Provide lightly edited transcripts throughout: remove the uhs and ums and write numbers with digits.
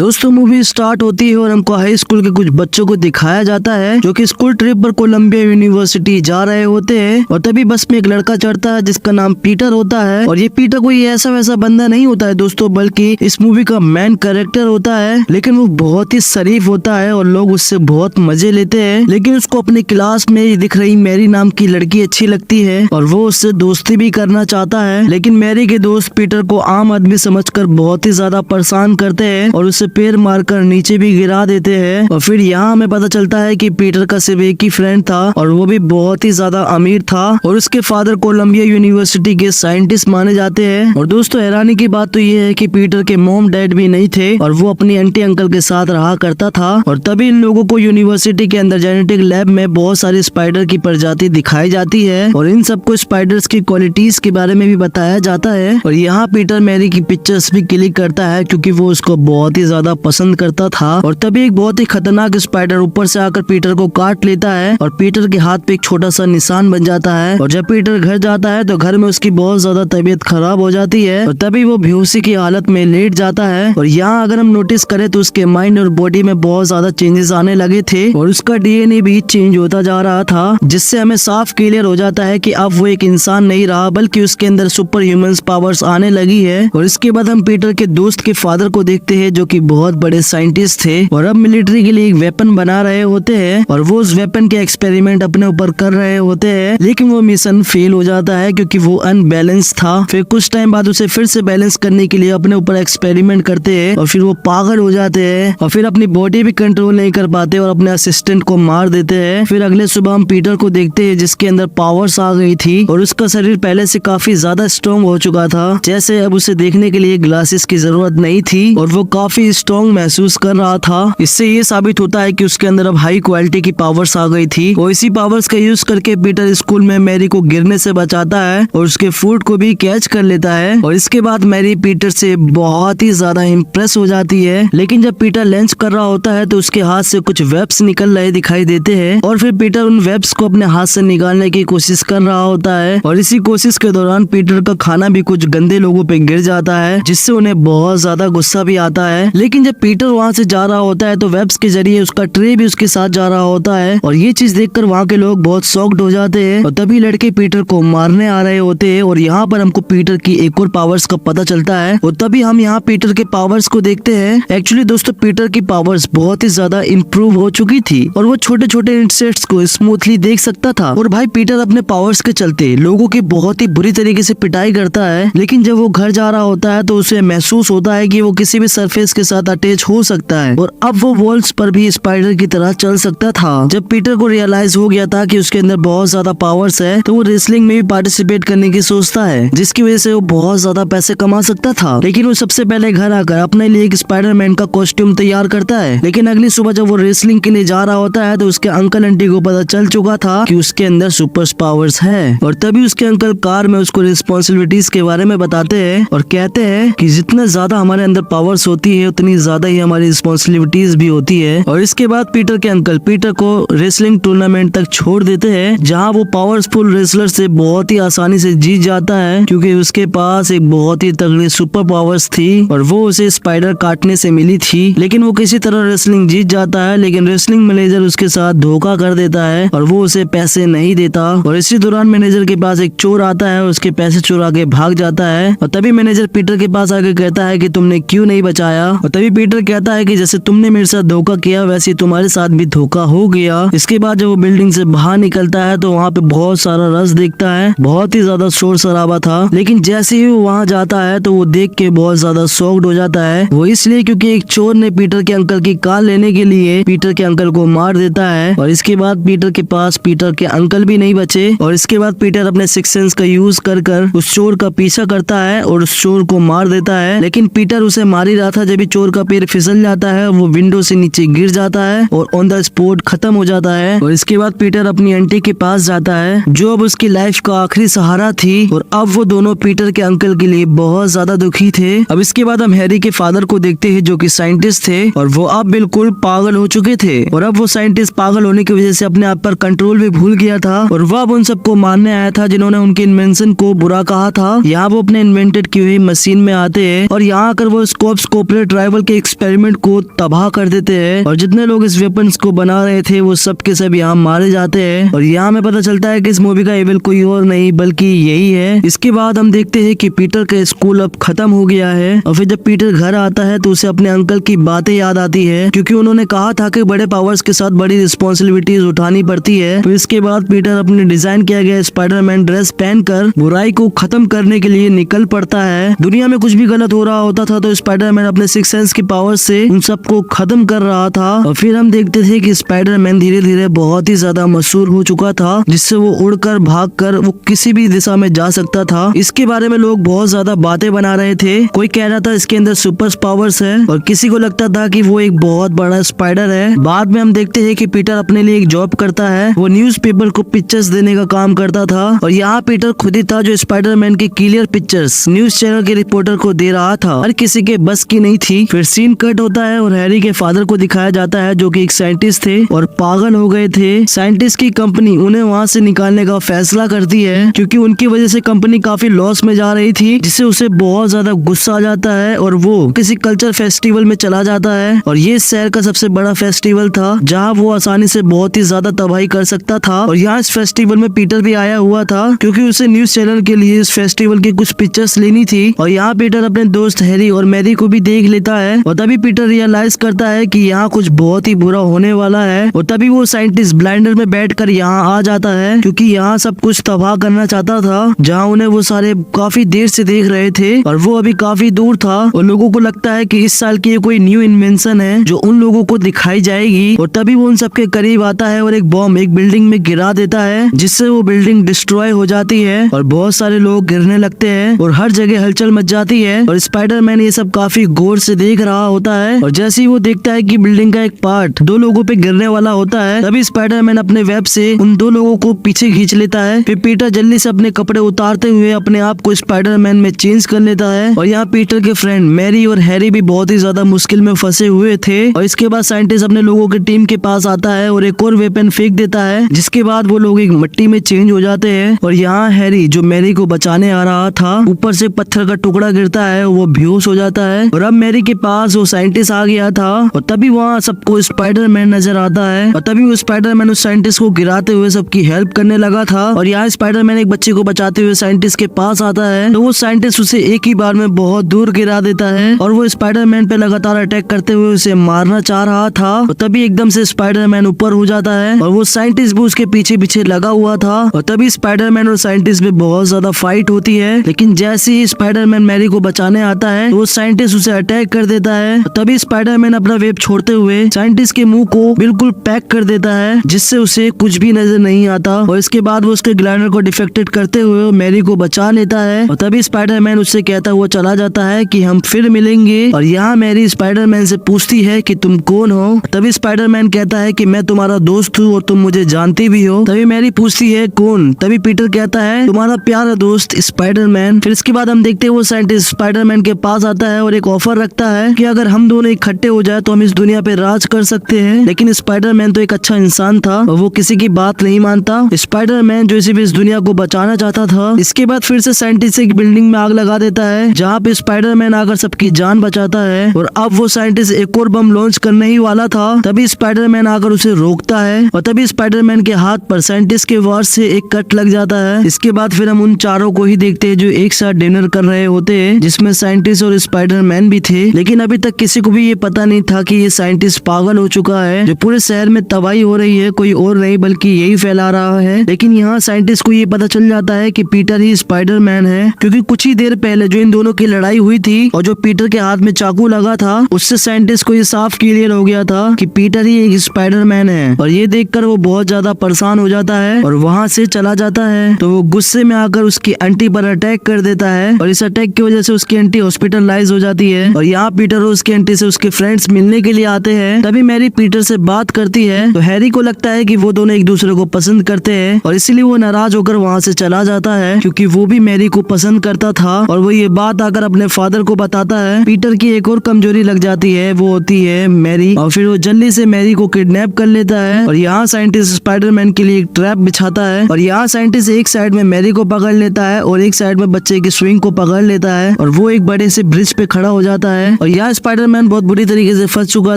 दोस्तों movie start होती है और हमको हाई स्कूल के कुछ बच्चों को दिखाया जाता है जो कि स्कूल ट्रिप पर कोलंबिया यूनिवर्सिटी जा रहे होते हैं। और तभी बस में एक लड़का चढ़ता है जिसका नाम पीटर होता है। और ये पीटर कोई ऐसा वैसा बंदा नहीं होता है दोस्तों, बल्कि इस मूवी का मेन कैरेक्टर होता है। लेकिन वो बहुत ही शरीफ होता है और लोग उससे बहुत मजे लेते हैं। लेकिन उसको अपनी क्लास में दिख रही मैरी नाम की लड़की अच्छी लगती है और वो उससे दोस्ती भी करना चाहता है। लेकिन मैरी के दोस्त पीटर को आम आदमी समझकर बहुत ही ज्यादा परेशान करते हैं और उसे पैर मारकर नीचे भी गिरा देते हैं। और फिर यहाँ हमें पता चलता है कि पीटर का सिर्फ एक ही फ्रेंड था और वो भी बहुत ही ज्यादा अमीर था और उसके फादर कोलंबिया यूनिवर्सिटी के साइंटिस्ट माने जाते हैं। और दोस्तों हैरानी की बात तो ये है कि पीटर के मॉम डैड भी नहीं थे और वो अपनी आंटी अंकल के साथ रहा करता था। और तभी इन लोगों को यूनिवर्सिटी के अंदर जेनेटिक लैब में बहुत सारी स्पाइडर की प्रजाति दिखाई जाती है और इन सबको स्पाइडर्स की क्वालिटीज के बारे में भी बताया जाता है। और यहाँ पीटर मैरी की पिक्चर्स भी क्लिक करता है क्योंकि वो उसको बहुत ही ज्यादा पसंद करता था। और तभी एक बहुत ही खतरनाक स्पाइडर ऊपर से आकर पीटर को काट लेता है और पीटर के हाथ पे एक छोटा सा निशान बन जाता है। और जब पीटर घर जाता है तो घर में उसकी बहुत ज्यादा तबीयत खराब हो जाती है और तभी वो बेहोशी की हालत में लेट जाता है। और यहाँ अगर हम नोटिस करें तो उसके माइंड और बॉडी में बहुत ज्यादा चेंजेस आने लगे थे और उसका डीएनए भी चेंज होता जा रहा था, जिससे हमें साफ क्लियर हो जाता है कि अब वो एक इंसान नहीं रहा बल्कि उसके अंदर सुपर ह्यूमंस पावर्स आने लगी है। और इसके बाद हम पीटर के दोस्त के फादर को देखते हैं जो कि बहुत बड़े साइंटिस्ट थे और अब मिलिट्री के लिए एक वेपन बना रहे होते हैं और वो उस वेपन के एक्सपेरिमेंट अपने ऊपर कर रहे होते हैं। लेकिन वो मिशन फेल हो जाता है क्योंकि वो अनबैलेंस था। फिर कुछ टाइम बाद उसे फिर से बैलेंस करने के लिए अपने ऊपर एक्सपेरिमेंट करते हैं और फिर वो पागल हो जाते हैं और फिर अपनी बॉडी भी कंट्रोल नहीं कर पाते और अपने असिस्टेंट को मार देते हैं। फिर अगले सुबह हम पीटर को देखते हैं जिसके अंदर पावर्स आ गई थी और उसका शरीर पहले से काफी ज्यादा स्ट्रॉन्ग हो चुका था, जैसे अब उसे देखने के लिए ग्लासेस की जरूरत नहीं थी और वो काफी स्ट्रॉन्ग महसूस कर रहा था। इससे ये साबित होता है कि उसके अंदर अब हाई क्वालिटी की पावर्स आ गई थी और इसी पावर्स का यूज करके पीटर स्कूल में मैरी को गिरने से बचाता है और उसके फूड को भी कैच कर लेता है। और इसके बाद मैरी पीटर से बहुत ही ज्यादा इम्प्रेस हो जाती है। लेकिन जब पीटर लंच कर रहा होता है तो उसके हाथ से कुछ वेब्स निकल रहे दिखाई देते हैं और फिर पीटर उन वेब्स को अपने हाथ से निकालने की कोशिश कर रहा होता है। और इसी कोशिश के दौरान पीटर का खाना भी कुछ गंदे लोगों पे गिर जाता है जिससे उन्हें बहुत ज्यादा गुस्सा भी आता है। लेकिन जब पीटर वहाँ से जा रहा होता है तो वेब्स के जरिए उसका ट्रे भी उसके साथ जा रहा होता है और ये चीज देखकर वहाँ के लोग बहुत शॉक्ड हो जाते हैं। और तभी लड़के पीटर को मारने आ रहे होते हैं और यहाँ पर हमको पीटर की एक और पावर्स का पता चलता है और तभी हम यहाँ पीटर के पावर्स को देखते हैं। एक्चुअली दोस्तों पीटर की पावर्स बहुत ही ज्यादा इम्प्रूव हो चुकी थी और वो छोटे छोटे इंसेक्ट्स को स्मूथली देख सकता था। और भाई पीटर अपने पावर्स के चलते लोगों की बहुत ही बुरी तरीके से पिटाई करता है। लेकिन जब वो घर जा रहा होता है तो उसे महसूस होता है कि वो किसी भी सरफेस के साथ अटैच हो सकता है और अब वो वॉल्स पर भी स्पाइडर की तरह चल सकता था। जब पीटर को रियलाइज हो गया था कि उसके अंदर बहुत ज्यादा पावर्स है तो वो रेसलिंग में भी पार्टिसिपेट करने की सोचता है, जिसकी वजह से वो बहुत ज्यादा पैसे कमा सकता था। लेकिन वो सबसे पहले घर आकर अपने लिए एक स्पाइडरमैन का कॉस्ट्यूम तैयार करता है। लेकिन अगली सुबह जब वो रेसलिंग के लिए जा रहा होता है तो उसके अंकल आंटी को पता चल चुका था कि उसके अंदर सुपर पावर्स है और तभी उसके अंकल कार में उसको रिस्पॉन्सिबिलिटीज के बारे में बताते हैं और कहते हैं कि जितना ज्यादा हमारे अंदर पावर्स होती है उतनी ज्यादा ही हमारी रिस्पॉन्सिबिलिटीज भी होती है। और इसके बाद पीटर के अंकल पीटर को रेसलिंग टूर्नामेंट तक छोड़ देते हैं जहाँ वो पावरफुल रेसलर से बहुत ही आसानी से जीत जाता है क्योंकि उसके पास एक बहुत ही तगड़ी सुपर पावर्स थी और वो उसे स्पाइडर काटने से मिली थी। लेकिन वो किसी तरह रेसलिंग जीत जाता है, लेकिन रेसलिंग मैनेजर उसके साथ धोखा कर देता है और वो उसे पैसे नहीं देता। और इसी दौरान मैनेजर के पास एक चोर आता है, उसके पैसे चुरा के भाग जाता है और तभी मैनेजर पीटर के पास आके कहता है कि तुमने क्यों नहीं बचाया। और तभी पीटर कहता है कि जैसे तुमने मेरे साथ धोखा किया वैसे तुम्हारे साथ भी धोखा हो गया। इसके बाद जब वो बिल्डिंग से बाहर निकलता है तो वहाँ पे बहुत सारा रश देखता है, बहुत ही ज्यादा शोर शराबा था। लेकिन जैसे ही वो वहाँ जाता है तो वो देख के बहुत ज्यादा शॉक्ड हो जाता है, वो इसलिए क्योंकि एक चोर ने पीटर के अंकल की कार लेने के लिए पीटर के अंकल को मार देता है। और इसके बाद पीटर के पास पीटर के अंकल भी नहीं बचे और इसके बाद पीटर अपने सिक्स सेंस का यूज कर उस चोर का पीछा करता है और उस चोर को मार देता है। लेकिन पीटर उसे मार ही रहा था जब चोर का पैर फिसल जाता है, वो विंडो से नीचे गिर जाता है और ऑन द स्पॉट खत्म हो जाता है। और इसके बाद पीटर अपनी आंटी के पास जाता है जो अब उसकी लाइफ का आखिरी सहारा थी और अब वो दोनों पीटर के अंकल के लिए बहुत ज्यादा दुखी थे। अब इसके बाद हम हैरी के फादर को देखते हैं जो कि साइंटिस्ट थे और वो अब बिल्कुल पागल हो चुके थे और अब वो साइंटिस्ट पागल होने की वजह से अपने आप पर कंट्रोल भी भूल गया था और वो अब उन सबको मारने आया था जिन्होंने उनके इन्वेंशन को बुरा कहा था। यहाँ वो अपने इन्वेंटेड की हुई मशीन में आते हैं और यहाँ आकर वो स्कोप्स को अपने ट्राई सर्वाइवल के एक्सपेरिमेंट को तबाह कर देते हैं और जितने लोग इस वेपन्स को बना रहे थे वो सब के सब यहाँ मारे जाते हैं। और यहाँ हमें पता चलता है कि इस मूवी का एविल कोई और नहीं बल्कि यही है। इसके बाद हम देखते हैं कि पीटर का स्कूल अब खत्म हो गया है और फिर जब पीटर घर आता है तो उसे अपने अंकल की बातें याद आती है, क्योंकि उन्होंने कहा था कि बड़े पावर्स के साथ बड़ी रिस्पॉन्सिबिलिटीज उठानी पड़ती है। फिर इसके बाद पीटर अपने डिजाइन किया गया स्पाइडरमैन ड्रेस पहनकर बुराई को खत्म करने के लिए निकल पड़ता है। दुनिया में कुछ भी गलत हो रहा होता था तो स्पाइडरमैन अपने सिक्स सेंस की पावर से उन सबको खत्म कर रहा था। और फिर हम देखते थे कि स्पाइडरमैन धीरे धीरे बहुत ही ज्यादा मशहूर हो चुका था, जिससे वो उड़कर भागकर वो किसी भी दिशा में जा सकता था। इसके बारे में लोग बहुत ज्यादा बातें बना रहे थे। कोई कह रहा था इसके अंदर सुपर पावर्स है और किसी को लगता था कि वो एक बहुत बड़ा स्पाइडर है। बाद में हम देखते हैं कि पीटर अपने लिए एक जॉब करता है, वो न्यूज़पेपर को पिक्चर्स देने का काम करता था और यहाँ पीटर खुद ही था जो स्पाइडरमैन की क्लियर पिक्चर्स न्यूज चैनल के रिपोर्टर को दे रहा था। हर किसी के बस की नहीं थी। फिर सीन कट होता है और हैरी के फादर को दिखाया जाता है जो कि एक साइंटिस्ट थे और पागल हो गए थे। साइंटिस्ट की कंपनी उन्हें वहाँ से निकालने का फैसला करती है क्योंकि उनकी वजह से कंपनी काफी लॉस में जा रही थी, जिससे उसे बहुत ज्यादा गुस्सा आ जाता है और वो किसी कल्चर फेस्टिवल में चला जाता है। और ये शहर का सबसे बड़ा फेस्टिवल था जहाँ वो आसानी से बहुत ही ज्यादा तबाही कर सकता था। और यहाँ इस फेस्टिवल में पीटर भी आया हुआ था क्योंकि उसे न्यूज चैनल के लिए इस फेस्टिवल की कुछ पिक्चर्स लेनी थी। और यहाँ पीटर अपने दोस्त हैरी और मैरी को भी देख लेता है और तभी पीटर रियलाइज करता है कि यहाँ कुछ बहुत ही बुरा होने वाला है। और तभी वो साइंटिस्ट ब्लाइंडर में बैठकर यहाँ आ जाता है क्योंकि यहाँ सब कुछ तबाह करना चाहता था, जहाँ उन्हें वो सारे काफी देर से देख रहे थे और वो अभी काफी दूर था। और लोगों को लगता है कि इस साल की कोई न्यू इन्वेंशन है जो उन लोगों को दिखाई जाएगी। और तभी वो उन सबके करीब आता है और एक बॉम्ब एक बिल्डिंग में गिरा देता है, जिससे वो बिल्डिंग डिस्ट्रॉय हो जाती है और बहुत सारे लोग गिरने लगते हैं और हर जगह हलचल मच जाती है। और स्पाइडरमैन ये सब काफी गौर से देख रहा होता है और जैसे ही वो देखता है कि बिल्डिंग का एक पार्ट दो लोगों पे गिरने वाला होता है, तभी स्पाइडरमैन अपने वेब से उन दो लोगों को पीछे खींच लेता है। फिर पीटर जल्दी से अपने कपड़े उतारते हुए अपने आप को स्पाइडरमैन में चेंज कर लेता है। और यहाँ पीटर के फ्रेंड मैरी और हैरी भी बहुत ही ज्यादा मुश्किल में फंसे हुए थे। और इसके बाद साइंटिस्ट अपने लोगों की टीम के पास आता है और एक और वेपन फेंक देता है, जिसके बाद वो लोग एक मिट्टी में चेंज हो जाते हैं। और यहाँ हैरी जो मैरी को बचाने आ रहा था, ऊपर से पत्थर का टुकड़ा गिरता है, वो बेहोश हो जाता है। और अब मैरी के पास वो साइंटिस्ट आ गया था और तभी वहाँ सबको स्पाइडरमैन नजर आता है और तभी वो स्पाइडरमैन उस साइंटिस्ट को गिराते हुए सबकी हेल्प करने लगा था। और यहाँ स्पाइडरमैन एक बच्चे को बचाते हुए साइंटिस्ट के पास आता है तो वो साइंटिस्ट उसे एक ही बार में बहुत दूर गिरा देता है और वो स्पाइडरमैन पे लगातार अटैक करते हुए उसे मारना चाह रहा था। और तभी एकदम से स्पाइडरमैन ऊपर हो जाता है और वो साइंटिस्ट भी उसके पीछे पीछे लगा हुआ था। और तभी स्पाइडरमैन और साइंटिस्ट में बहुत ज्यादा फाइट होती है, लेकिन जैसे ही स्पाइडरमैन मैरी को बचाने आता है तो वो साइंटिस्ट उसे अटैक कर देता है। और तभी स्पाइडरमैन अपना वेब छोड़ते हुए साइंटिस्ट के मुंह को बिल्कुल पैक कर देता है, जिससे उसे कुछ भी नजर नहीं आता। और इसके बाद वो उसके ग्लाइडर को डिफेक्टेड करते हुए मैरी को बचा लेता है। और तभी स्पाइडरमैन उससे कहता हुआ चला जाता है कि हम फिर मिलेंगे। और यहाँ मैरी स्पाइडरमैन से पूछती है कि तुम कौन हो। तभी स्पाइडरमैन कहता है कि मैं तुम्हारा दोस्त हूँ और तुम मुझे जानती भी हो। तभी मैरी पूछती है कौन। तभी पीटर कहता है तुम्हारा प्यारा दोस्त स्पाइडरमैन। फिर इसके बाद हम देखते हैं वो साइंटिस्ट स्पाइडरमैन के पास आता है और एक ऑफर रखता है कि अगर हम दोनों इकट्ठे हो जाए तो हम इस दुनिया पे राज कर सकते हैं। लेकिन स्पाइडरमैन तो एक अच्छा इंसान था और वो किसी की बात नहीं मानता। स्पाइडरमैन जो इस दुनिया को बचाना चाहता था। इसके बाद फिर से साइंटिस्ट एक बिल्डिंग में आग लगा देता है, जहाँ पे स्पाइडरमैन आकर सबकी जान बचाता है। और अब वो साइंटिस्ट एक और बम लॉन्च करने ही वाला था, तभी स्पाइडरमैन आकर उसे रोकता है और तभी स्पाइडरमैन के हाथ पर साइंटिस्ट के वार से एक कट लग जाता है। इसके बाद फिर हम उन चारों को ही देखते हैं जो एक साथ डिनर कर रहे होते हैं, जिसमें साइंटिस्ट और स्पाइडरमैन भी थे। लेकिन अभी तक किसी को भी ये पता नहीं था कि ये साइंटिस्ट पागल हो चुका है, जो पूरे शहर में तबाही हो रही है कोई और नहीं बल्कि यही फैला रहा है। लेकिन यहाँ साइंटिस्ट को ये पता चल जाता है कि पीटर ही स्पाइडरमैन है, क्योंकि कुछ ही देर पहले जो इन दोनों की लड़ाई हुई थी और जो पीटर के हाथ में चाकू लगा था, उससे साइंटिस्ट को ये साफ क्लियर हो गया था कि पीटर ही एक स्पाइडरमैन है। और ये देखकर वो बहुत ज्यादा परेशान हो जाता है और वहाँ से चला जाता है। तो वो गुस्से में आकर उसकी आंटी पर अटैक कर देता है और इस अटैक की वजह से उसकी आंटी हॉस्पिटलाइज हो जाती है। और यहाँ पीटर और उसकी आंटी से उसके फ्रेंड्स मिलने के लिए आते हैं। तभी मैरी पीटर से बात करती है तो हैरी को लगता है कि वो दोनों एक दूसरे को पसंद करते हैं और इसीलिए वो नाराज होकर वहाँ से चला जाता है, क्योंकि वो भी मैरी को पसंद करता था। और वो ये बात आकर अपने फादर को बताता है। पीटर की एक और कमजोरी लग जाती है, वो होती है मैरी। और फिर वो जल्दी से मैरी को किडनैप कर लेता है और यहाँ साइंटिस्ट स्पाइडरमैन के लिए एक ट्रैप बिछाता है। और यहाँ साइंटिस्ट एक साइड में मैरी को पकड़ लेता है और एक साइड में बच्चे की स्विंग को पकड़ लेता है और वो एक बड़े से ब्रिज पे खड़ा हो जाता है। और यहाँ स्पाइडरमैन बहुत बुरी तरीके से फंस चुका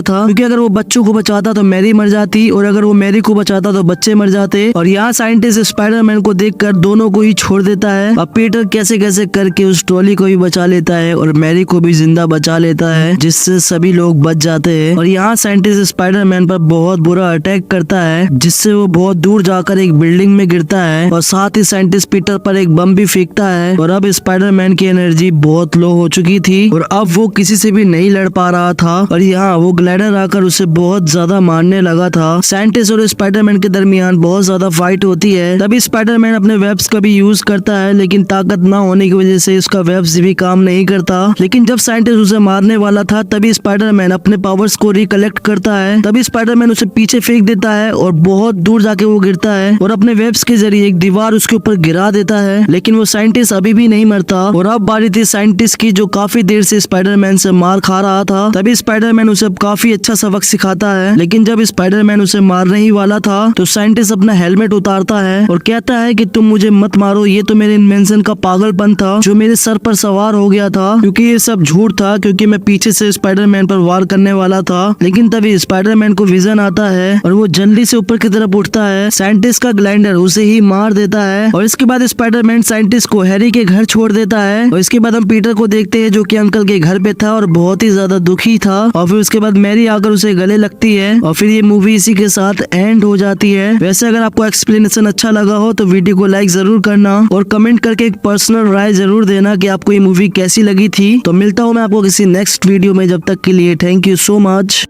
था, क्योंकि अगर वो बच्चों को बचाता तो मैरी मर जाती, और अगर वो मैरी को बचाता तो बच्चे मर जाते। और यहाँ साइंटिस्ट स्पाइडरमैन को देखकर दोनों को ही छोड़ देता है। अब पीटर कैसे कैसे करके उस ट्रॉली को भी बचा लेता है और मैरी को भी जिंदा बचा लेता है, जिससे सभी लोग बच जाते हैं। और यहाँ साइंटिस्ट स्पाइडरमैन पर बहुत बुरा अटैक करता है, जिससे वो बहुत दूर जाकर एक बिल्डिंग में गिरता है, और साथ ही साइंटिस्ट पीटर पर एक बम भी फेंकता है। और अब स्पाइडरमैन की एनर्जी बहुत लो हो चुकी थी और अब वो किसी से भी नहीं लड़ पा रहा था, और यहाँ वो ग्लाइडर आकर उसे बहुत ज्यादा मारने लगा था। साइंटिस्ट और स्पाइडरमैन के दरमियान बहुत ज्यादा फाइट होती है। तभी स्पाइडरमैन अपने वेब्स का भी यूज करता है, लेकिन ताकत ना होने की वजह से उसका वेब्स भी काम नहीं करता। लेकिन जब साइंटिस्ट उसे मारने वाला था तभी स्पाइडरमैन अपने पावर्स को रिकलेक्ट करता है। तभी स्पाइडरमैन उसे पीछे फेंक देता है और बहुत दूर जाके वो गिरता है और अपने वेब्स के जरिए एक दीवार उसके ऊपर गिरा देता है। लेकिन वो साइंटिस्ट अभी भी नहीं मरता, और अब बारी थी साइंटिस्ट की, जो काफी देर से स्पाइडरमैन से मार खा रहा था। तभी स्पाइडरमैन उसे काफी अच्छा सबक सिखाता है। लेकिन जब स्पाइडरमैन उसे मारने ही वाला था तो साइंटिस्ट अपना हेलमेट उतारता है और कहता है कि तुम मुझे मत मारो, ये तो मेरे इन्वेंशन का पागलपन था जो मेरे सर पर सवार हो गया था, क्योंकि ये सब झूठ था, क्योंकि मैं पीछे से स्पाइडरमैन पर वार करने वाला था। लेकिन तभी स्पाइडरमैन को विजन आता है और वो जल्दी से ऊपर की तरफ उठता है। साइंटिस्ट का ग्लाइडर उसे ही मार देता है और इसके बाद स्पाइडरमैन साइंटिस्ट को हैरी के घर छोड़ देता है। और इसके बाद हम पीटर को देखते हैं, जो कि अंकल के घर पे था और बहुत ही ज्यादा दुखी था। और फिर उसके बाद मैरी आकर उसे गले लगती है और फिर ये मूवी इसी के साथ एंड हो जाती है। वैसे अगर आपको एक्सप्लेनेशन अच्छा लगा हो तो वीडियो को लाइक जरूर करना और कमेंट करके एक पर्सनल राय जरूर देना कि आपको ये मूवी कैसी लगी थी। तो मिलता हूँ मैं आपको किसी नेक्स्ट वीडियो में, जब तक के लिए थैंक यू सो मच।